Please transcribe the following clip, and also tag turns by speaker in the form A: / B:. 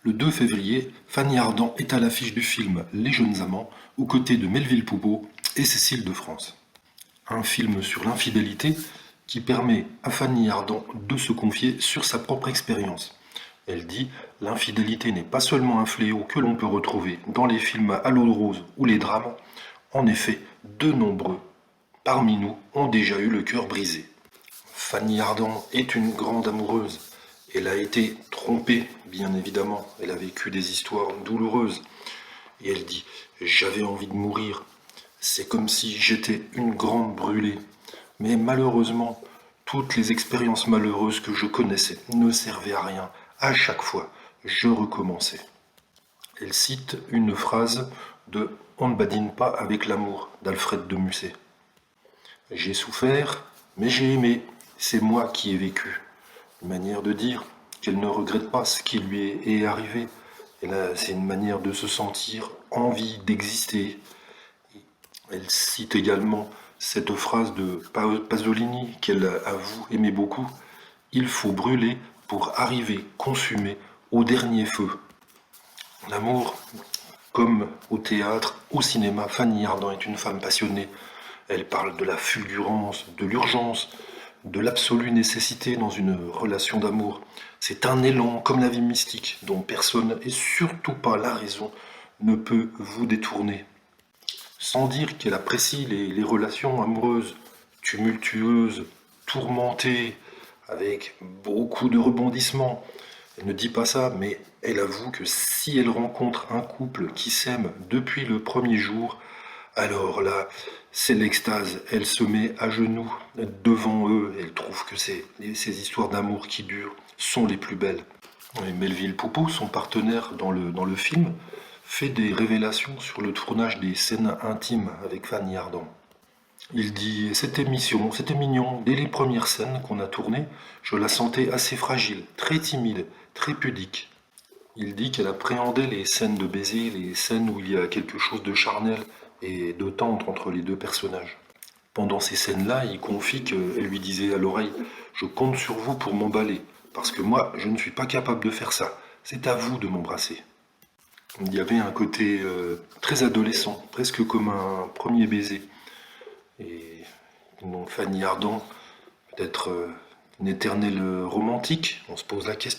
A: Le 2 février, Fanny Ardant est à l'affiche du film Les Jeunes Amants, aux côtés de Melville Poupeau et Cécile de France. Un film sur l'infidélité qui permet à Fanny Ardant de se confier sur sa propre expérience. Elle dit « L'infidélité n'est pas seulement un fléau que l'on peut retrouver dans les films à l'eau de rose ou les drames. En effet, de nombreux parmi nous ont déjà eu le cœur brisé. » Fanny Ardant est une grande amoureuse. Elle a été trompée, bien évidemment. Elle a vécu des histoires douloureuses. Et elle dit « J'avais envie de mourir. C'est comme si j'étais une grande brûlée. Mais malheureusement, toutes les expériences malheureuses que je connaissais ne servaient à rien. À chaque fois, je recommençais. » Elle cite une phrase de On ne badine pas avec l'amour d'Alfred de Musset. J'ai souffert, mais j'ai aimé. C'est moi qui ai vécu. Une manière de dire qu'elle ne regrette pas ce qui lui est arrivé. C'est une manière de se sentir envie d'exister. Elle cite également cette phrase de Pasolini qu'elle avoue aimer beaucoup. Il faut brûler pour arriver consumé au dernier feu. L'amour, comme au théâtre, au cinéma, Fanny Ardant est une femme passionnée. Elle parle de la fulgurance, de l'urgence, de l'absolue nécessité dans une relation d'amour. C'est un élan, comme la vie mystique, dont personne, et surtout pas la raison, ne peut vous détourner. Sans dire qu'elle apprécie les relations amoureuses, tumultueuses, tourmentées, avec beaucoup de rebondissements. Elle ne dit pas ça, mais elle avoue que si elle rencontre un couple qui s'aime depuis le premier jour, alors là, c'est l'extase. Elle se met à genoux devant eux. Elle trouve que ces histoires d'amour qui durent sont les plus belles. Et Melville Poupeau, son partenaire dans le film, fait des révélations sur le tournage des scènes intimes avec Fanny Ardant. Il dit « C'était mignon. Dès les premières scènes qu'on a tournées, je la sentais assez fragile, très timide, très pudique. » Il dit qu'elle appréhendait les scènes de baiser, les scènes où il y a quelque chose de charnel et de tendre entre les deux personnages. Pendant ces scènes-là, il confie qu'elle lui disait à l'oreille « Je compte sur vous pour m'emballer, parce que moi, je ne suis pas capable de faire ça. C'est à vous de m'embrasser. » Il y avait un côté très adolescent, presque comme un premier baiser. Et donc Fanny Ardant, peut-être une éternelle romantique, on se pose la question.